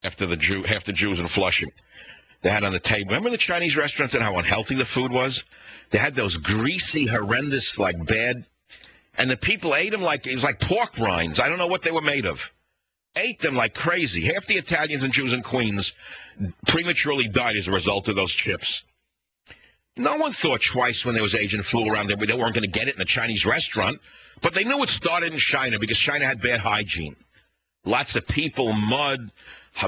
after half the Jews in Flushing. They had on the table. Remember the Chinese restaurants and how unhealthy the food was? They had those greasy, horrendous, like bad, and the people ate them like it was like pork rinds. I don't know what they were made of. Ate them like crazy. Half the Italians and Jews in Queens prematurely died as a result of those chips. No one thought twice when there was Asian flu around there. They weren't going to get it in a Chinese restaurant, but they knew it started in China because China had bad hygiene. Lots of people, mud,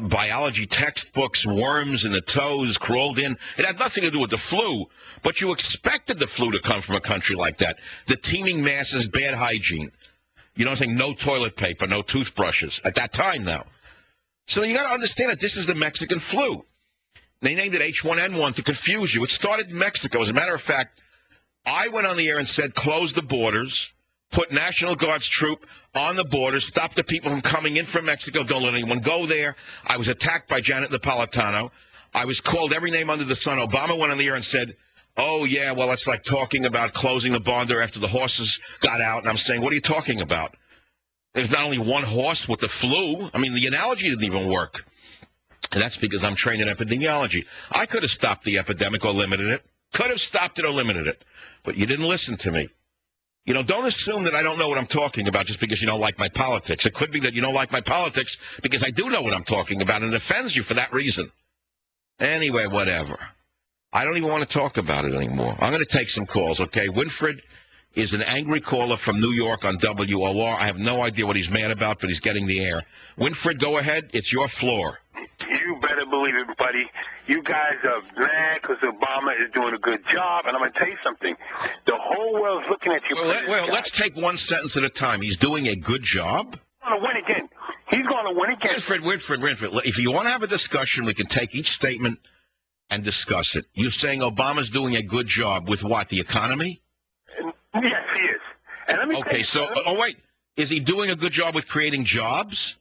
biology textbooks, worms in the toes, crawled in. It had nothing to do with the flu, but you expected the flu to come from a country like that. The teeming masses, bad hygiene. You know what I'm saying? No toilet paper, no toothbrushes at that time now. So you got to understand that this is the Mexican flu. They named it H1N1 to confuse you. It started in Mexico. As a matter of fact, I went on the air and said, close the borders, put National Guard's troop on the borders, stop the people from coming in from Mexico, don't let anyone go there. I was attacked by Janet Napolitano. I was called every name under the sun. Obama went on the air and said, oh, yeah, well, it's like talking about closing the border after the horses got out. And I'm saying, what are you talking about? There's not only one horse with the flu. I mean, the analogy didn't even work. And that's because I'm trained in epidemiology. I could have stopped the epidemic or limited it. Could have stopped it or limited it. But you didn't listen to me. You know, don't assume that I don't know what I'm talking about just because you don't like my politics. It could be that you don't like my politics because I do know what I'm talking about, and it offends you for that reason. Anyway, whatever. I don't even want to talk about it anymore. I'm going to take some calls, okay? Winfred is an angry caller from New York on WOR. I have no idea what he's mad about, but he's getting the air. Winfred, go ahead. It's your floor. You better believe it, buddy. You guys are mad because Obama is doing a good job, and I'm going to tell you something. The whole world's looking at you. Well, let's take one sentence at a time. He's doing a good job? He's going to win again. He's going to win again. Winfred, if you want to have a discussion, we can take each statement and discuss it. You're saying Obama's doing a good job with what, the economy? Yes, he is. And let me okay, so, wait. Is he doing a good job with creating jobs?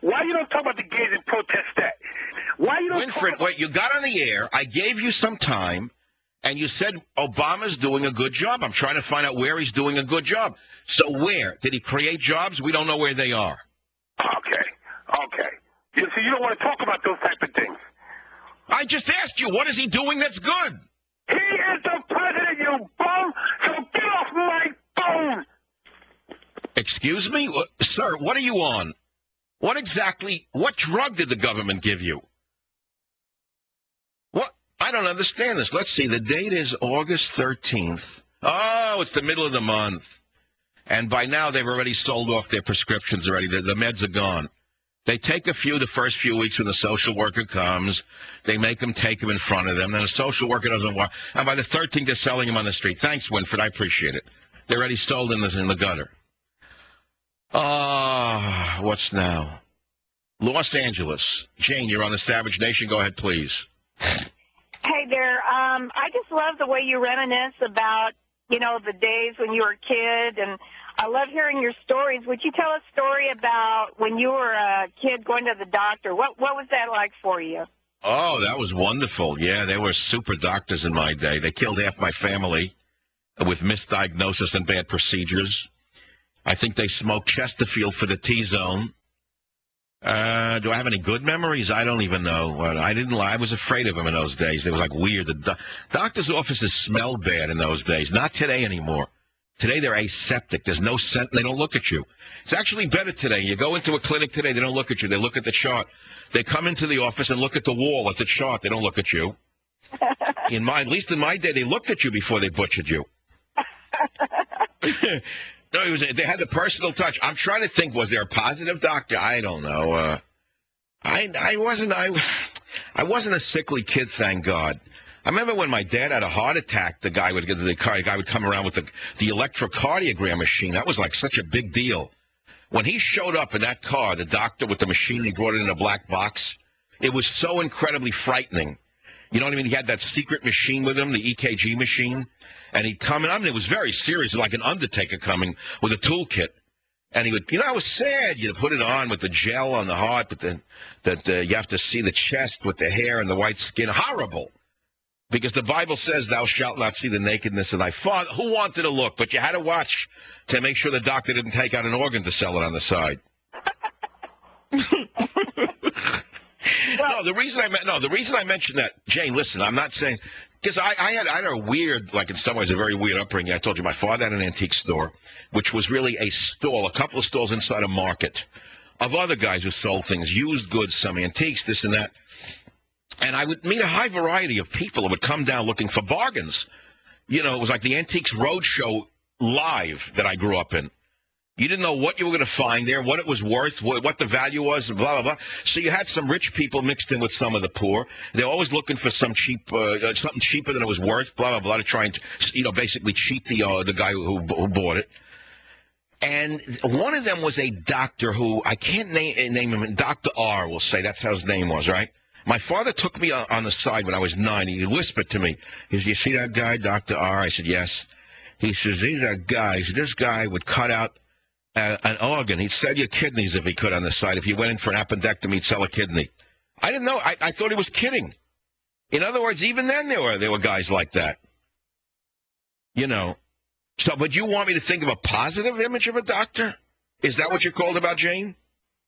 Why you don't talk about the gays and protest that? Why you don't Winfred, wait, you got on the air. I gave you some time, and you said Obama's doing a good job. I'm trying to find out where he's doing a good job. So where? Did he create jobs? We don't know where they are. Okay. You see, you don't want to talk about those type of things. I just asked you, what is he doing that's good? He is the president, you bum! So get off my phone! Excuse me? Sir, what are you on? What drug did the government give you? What? I don't understand this. Let's see. The date is August 13th. Oh, it's the middle of the month. And by now, they've already sold off their prescriptions already. The meds are gone. They take a few the first few weeks when the social worker comes. They make them take them in front of them. Then the social worker doesn't want. And by the 13th, they're selling them on the street. Thanks, Winfred. I appreciate it. They're already sold in the gutter. What's now? Los Angeles. Jane, you're on the Savage Nation. Go ahead, please. Hey there. I just love the way you reminisce about, the days when you were a kid, and I love hearing your stories. Would you tell a story about when you were a kid going to the doctor? What was that like for you? Oh, that was wonderful. Yeah, they were super doctors in my day. They killed half my family with misdiagnosis and bad procedures. I think they smoked Chesterfield for the T-zone. Do I have any good memories? I don't even know. I was afraid of them in those days. They were like weird. The doctor's offices smelled bad in those days. Not today anymore. Today they're aseptic. There's no scent. They don't look at you. It's actually better today. You go into a clinic today, they don't look at you. They look at the chart. They come into the office and look at the wall, at the chart. They don't look at you. At least in my day, they looked at you before they butchered you. No, they had the personal touch. I'm trying to think, was there a positive doctor? I don't know. I wasn't a sickly kid, thank God. I remember when my dad had a heart attack, the guy would come around with the electrocardiogram machine. That was like such a big deal. When he showed up in that car, the doctor with the machine, he brought it in a black box. It was so incredibly frightening. You know what I mean? He had that secret machine with him, the EKG machine. And he'd come in. I mean, it was very serious, like an undertaker coming with a toolkit. And he would, I was sad. You'd put it on with the gel on the heart, but then you have to see the chest with the hair and the white skin. Horrible. Because the Bible says, thou shalt not see the nakedness of thy father. Who wanted to look? But you had to watch to make sure the doctor didn't take out an organ to sell it on the side. no, the reason I mentioned that, Jane, listen, I'm not saying, because I had a weird, like in some ways a very weird upbringing. I told you my father had an antique store, which was really a stall, a couple of stalls inside a market of other guys who sold things, used goods, some antiques, this and that. And I would meet a high variety of people who would come down looking for bargains. You know, it was like the Antiques Roadshow live that I grew up in. You didn't know what you were going to find there, what it was worth, what the value was, and blah, blah, blah. So you had some rich people mixed in with some of the poor. They're always looking for some cheap, something cheaper than it was worth, blah, blah, blah, to try and, basically cheat the guy who bought it. And one of them was a doctor who, I can't name him, Dr. R, we'll say. That's how his name was, right? My father took me on the side when I was 9. He whispered to me, he said, "You see that guy, Dr. R?" I said, "Yes." He says, "These are guys. This guy would cut out an organ. He'd sell your kidneys if he could on the side. If you went in for an appendectomy, he'd sell a kidney." I didn't know. I thought he was kidding. In other words, even then there were guys like that. You know. So, but you want me to think of a positive image of a doctor? Is that what you're called about, Jane?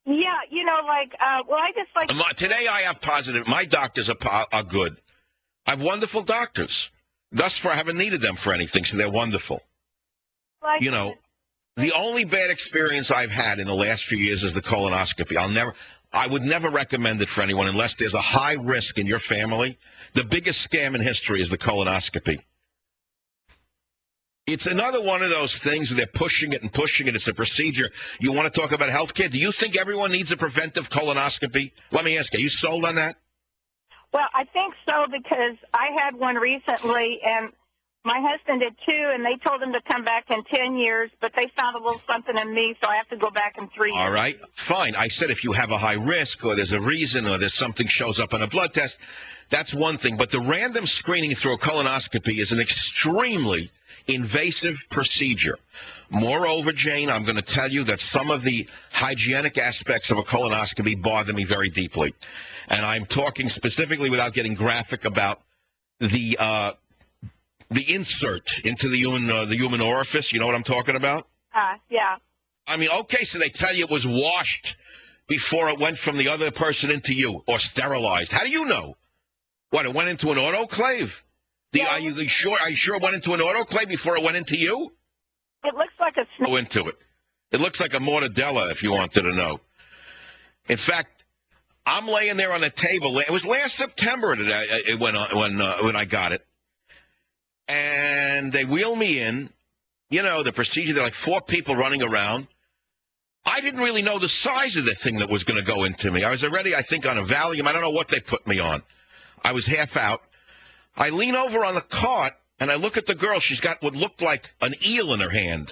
Yeah, I just like... Today I have positive. My doctors are good. I have wonderful doctors. Thus far, I haven't needed them for anything, so they're wonderful. The only bad experience I've had in the last few years is the colonoscopy. I would never recommend it for anyone unless there's a high risk in your family. The biggest scam in history is the colonoscopy. It's another one of those things where they're pushing it and pushing it. It's a procedure. You want to talk about health care? Do you think everyone needs a preventive colonoscopy? Let me ask you, are you sold on that? Well, I think so, because I had one recently, and my husband did too, and they told him to come back in 10 years, but they found a little something in me, so I have to go back in 3 years. All right, fine. I said if you have a high risk or there's a reason or there's something shows up on a blood test, that's one thing. But the random screening through a colonoscopy is an extremely invasive procedure. Moreover, Jane, I'm going to tell you that some of the hygienic aspects of a colonoscopy bother me very deeply. And I'm talking specifically, without getting graphic, about the insert into the human orifice. You know what I'm talking about? Yeah. I mean, okay, so they tell you it was washed before it went from the other person into you, or sterilized. How do you know? What, it went into an autoclave? Yeah. Are you sure it went into an autoclave before it went into you? It looks like a snake. Go into it. It looks like a mortadella, if you wanted to know. In fact, I'm laying there on the table. It was last September that it went on when I got it. And they wheel me in. You know, the procedure, there are like 4 people running around. I didn't really know the size of the thing that was going to go into me. I was already, I think, on a Valium. I don't know what they put me on. I was half out. I lean over on the cart, and I look at the girl. She's got what looked like an eel in her hand,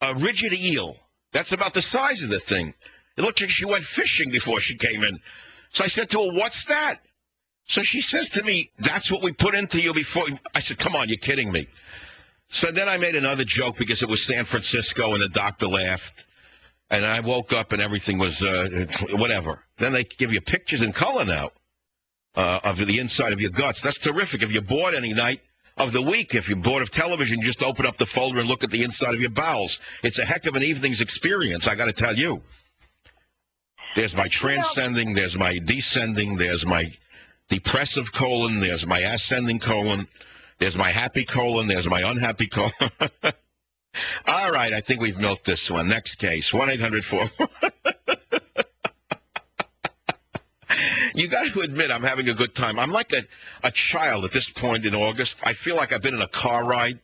a rigid eel. That's about the size of the thing. It looked like she went fishing before she came in. So I said to her, "What's that?" So she says to me, "That's what we put into you before." I said, "Come on, you're kidding me." So then I made another joke because it was San Francisco, and the doctor laughed. And I woke up, and everything was whatever. Then they give you pictures in color now. Of the inside of your guts. That's terrific. If you're bored any night of the week, if you're bored of television, you just open up the folder and look at the inside of your bowels. It's a heck of an evening's experience, I got to tell you. There's my transcending, there's my descending, there's my depressive colon, there's my ascending colon, there's my happy colon, there's my unhappy colon. All right, I think we've milked this one. Next case, 1-800-4... You got to admit, I'm having a good time. I'm like a child at this point in August. I feel like I've been in a car ride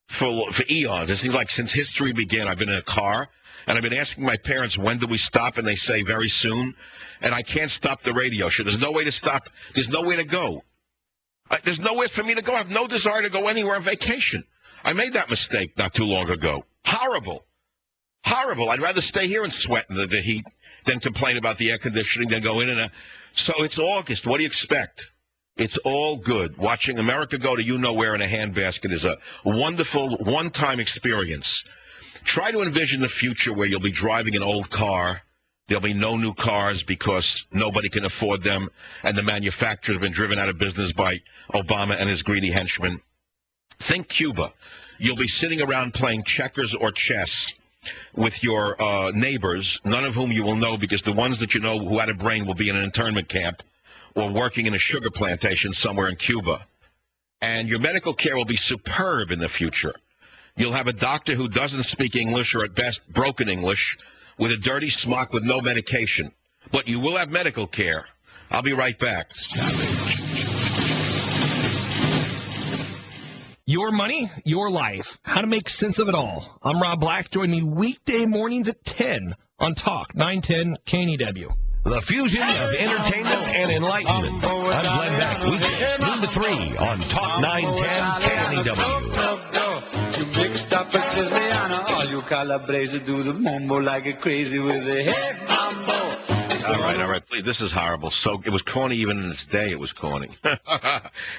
for eons. It seems like since history began, I've been in a car. And I've been asking my parents, when do we stop? And they say, very soon. And I can't stop the radio show. There's no way to stop. There's nowhere to go. There's nowhere for me to go. I have no desire to go anywhere on vacation. I made that mistake not too long ago. Horrible. Horrible. I'd rather stay here and sweat in the heat than complain about the air conditioning, than go in and So it's August. What do you expect? It's all good. Watching America go to you-know-where in a handbasket is a wonderful one-time experience. Try to envision the future where you'll be driving an old car. There'll be no new cars because nobody can afford them, and the manufacturers have been driven out of business by Obama and his greedy henchmen. Think Cuba. You'll be sitting around playing checkers or chess with your neighbors, none of whom you will know because the ones that you know who had a brain will be in an internment camp or working in a sugar plantation somewhere in Cuba. And your medical care will be superb in the future. You'll have a doctor who doesn't speak English, or at best broken English, with a dirty smock with no medication. But you will have medical care. I'll be right back. Your money, your life. How to make sense of it all. I'm Rob Black. Join me weekday mornings at 10 on Talk 910 KNEW. The fusion of entertainment and enlightenment. I'm Glenn Beck, weekdays, noon to 3 on Talk 910 KNEW. You big stopper says Liana, all you Calabrese do the mambo like a crazy with a hey mambo. All right, please. This is horrible. So it was corny even in its day. It was corny.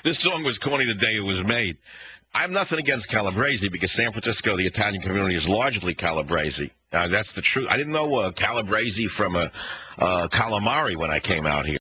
This song was corny the day it was made. I have nothing against Calabrese because San Francisco, the Italian community, is largely Calabrese. That's the truth. I didn't know Calabrese from calamari when I came out here.